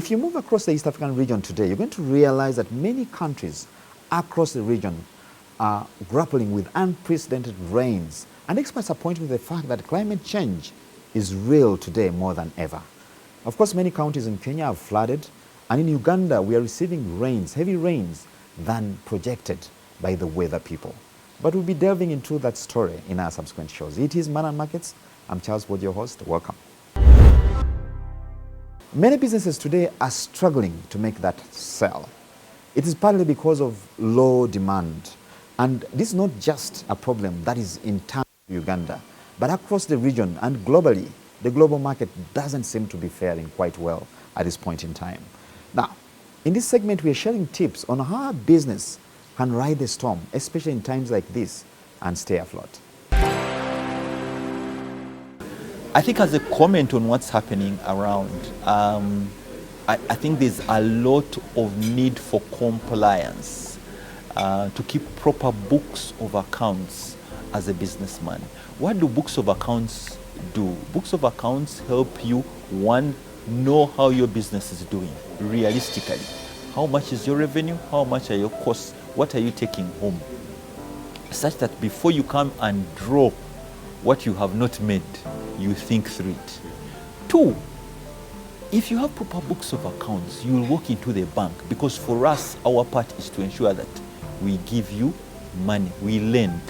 If you move across the East African region today, you're going to realize that many countries across the region are grappling with unprecedented rains. And experts are pointing to the fact that climate change is real today more than ever. Of course, many counties in Kenya have flooded, and in Uganda, we are receiving rains, heavy rains, than projected by the weather people. But we'll be delving into that story in our subsequent shows. It is Money and Markets. I'm Charles Wood, your host. Welcome. Many businesses today are struggling to make that sell. It is partly because of low demand. And this is not just a problem that is in town Uganda, but across the region and globally, the global market doesn't seem to be faring quite well at this point in time. Now, in this segment, we are sharing tips on how a business can ride the storm, especially in times like this, and stay afloat. I think as a comment on what's happening around, I think there's a lot of need for compliance to keep proper books of accounts as a businessman. What do books of accounts do? Books of accounts help you, one, know how your business is doing realistically. How much is your revenue? How much are your costs? What are you taking home? Such that before you come and draw what you have not made, you think through it. Two, if you have proper books of accounts, you will walk into the bank, because for us, our part is to ensure that we give you money, we lend.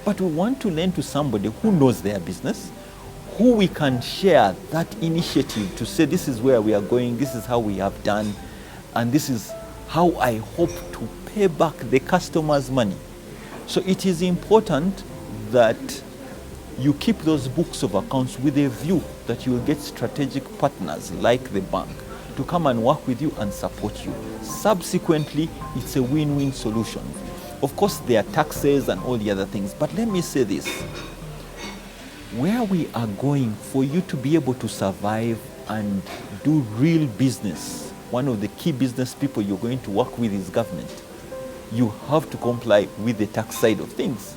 But we want to lend to somebody who knows their business, who we can share that initiative to say, this is where we are going, this is how we have done, and this is how I hope to pay back the customer's money. So it is important that you keep those books of accounts with a view that you will get strategic partners like the bank to come and work with you and support you. Subsequently, it's a win-win solution. Of course, there are taxes and all the other things, but let me say this. Where we are going, for you to be able to survive and do real business, one of the key business people you're going to work with is government. You have to comply with the tax side of things.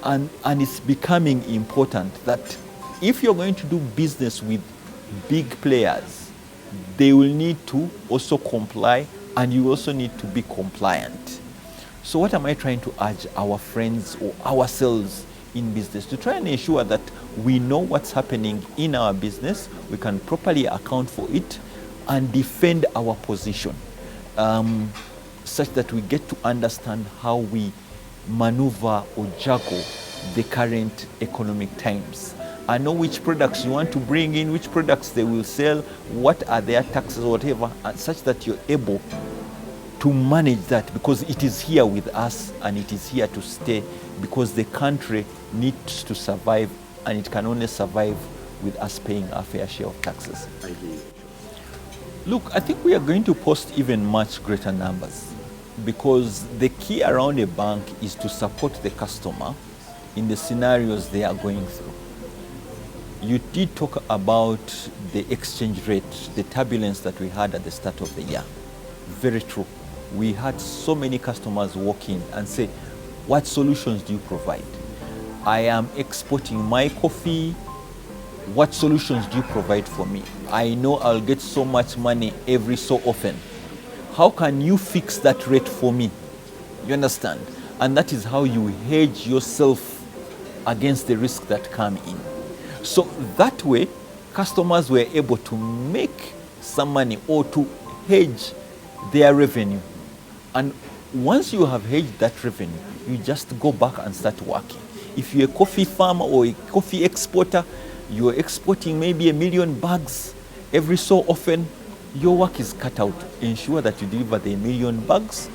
And it's becoming important that if you're going to do business with big players, they will need to also comply, and you also need to be compliant. So what am I trying to urge our friends or ourselves in business? To try and ensure that we know what's happening in our business, we can properly account for it, and defend our position, such that we get to understand how we maneuver or juggle the current economic times. I know which products you want to bring in, which products they will sell, what are their taxes or whatever, and such that you're able to manage that, because it is here with us and it is here to stay, because the country needs to survive, and it can only survive with us paying our fair share of taxes. Look, I think we are going to post even much greater numbers, because the key around a bank is to support the customer in the scenarios they are going through. You did talk about the exchange rate, the turbulence that we had at the start of the year. Very true. We had so many customers walk in and say, what solutions do you provide? I am exporting my coffee. What solutions do you provide for me? I know I'll get so much money every so often. How can you fix that rate for me? You understand? And that is how you hedge yourself against the risk that come in. So that way, customers were able to make some money or to hedge their revenue. And once you have hedged that revenue, you just go back and start working. If you're a coffee farmer or a coffee exporter, you're exporting maybe 1 million bags every so often, your work is cut out. Ensure that you deliver the 1 million bags.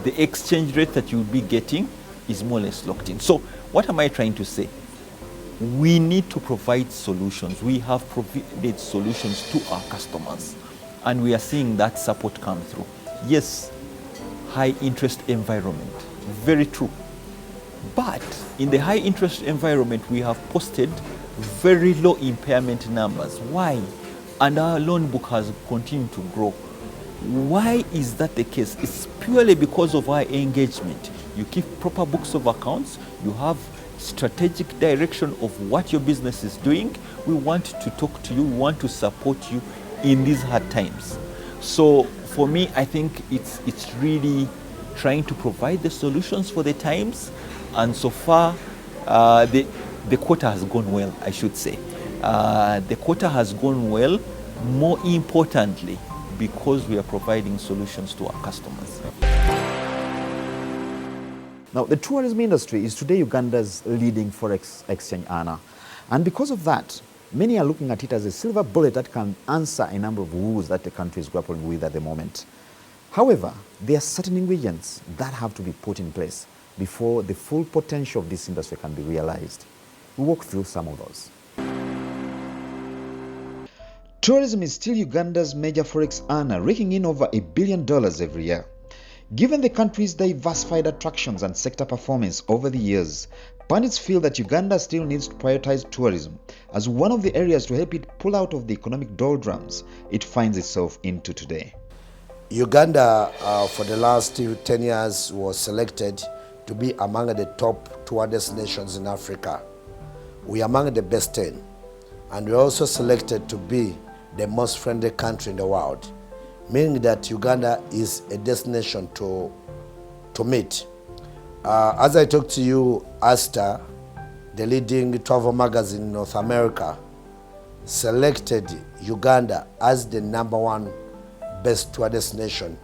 The exchange rate that you'll be getting is more or less locked in. So what am I trying to say? We need to provide solutions. We have provided solutions to our customers, and we are seeing that support come through. Yes, high interest environment, very true. But in the high interest environment, we have posted very low impairment numbers. Why? And our loan book has continued to grow. Why is that the case? It's purely because of our engagement. You keep proper books of accounts, you have strategic direction of what your business is doing. We want to talk to you, we want to support you in these hard times. So for me, I think it's really trying to provide the solutions for the times, and so far the quarter has gone well, I should say. The quarter has gone well, more importantly, because we are providing solutions to our customers. Now, the tourism industry is today Uganda's leading forex exchange earner. And because of that, many are looking at it as a silver bullet that can answer a number of woes that the country is grappling with at the moment. However, there are certain ingredients that have to be put in place before the full potential of this industry can be realized. We'll walk through some of those. Tourism is still Uganda's major forex earner, raking in over $1 billion every year. Given the country's diversified attractions and sector performance over the years, pundits feel that Uganda still needs to prioritize tourism as one of the areas to help it pull out of the economic doldrums it finds itself into today. Uganda, for the last 10 years, was selected to be among the top tour destinations in Africa. We are among the best 10, and we are also selected to be the most friendly country in the world, meaning that Uganda is a destination to meet. As I talk to you, Asta, the leading travel magazine in North America, selected Uganda as the #1 best tour destination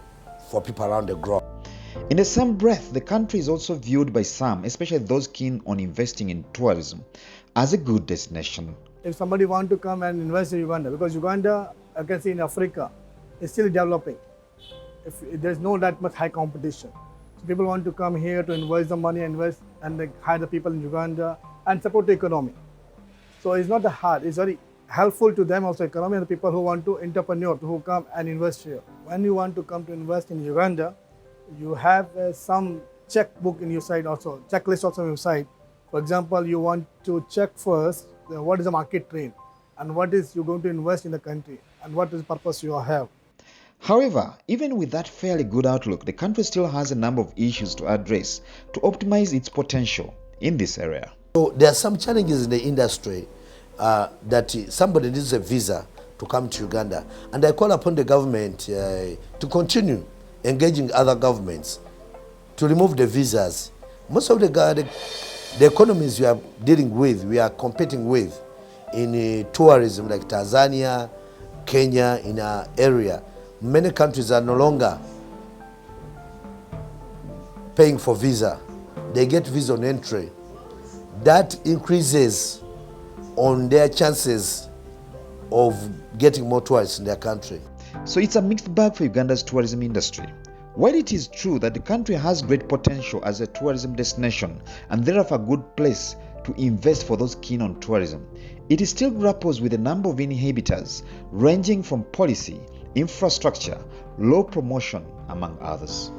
for people around the globe. In the same breath, the country is also viewed by some, especially those keen on investing in tourism, as a good destination. If somebody wants to come and invest in Uganda, because Uganda, I can see in Africa, is still developing. There's no that much high competition. So people want to come here to invest the money, invest and hire the people in Uganda and support the economy. So it's not hard, it's very helpful to them also, economy, and the people who want to entrepreneur who come and invest here. When you want to come to invest in Uganda, you have some checkbook in your side also, checklist also on your side. For example, you want to check first what is the market trend and what is you're going to invest in the country and what is the purpose you have. However, even with that fairly good outlook, the country still has a number of issues to address to optimize its potential in this area. So there are some challenges in the industry that somebody needs a visa to come to Uganda, and I call upon the government to continue engaging other governments to remove the visas. Most of the economies we are dealing with, we are competing with in tourism, like Tanzania, Kenya, in our area, many countries are no longer paying for visa. They get visa on entry. That increases on their chances of getting more tourists in their country. So it's a mixed bag for Uganda's tourism industry. While it is true that the country has great potential as a tourism destination and therefore a good place to invest for those keen on tourism, it still grapples with a number of inhibitors ranging from policy, infrastructure, low promotion, among others.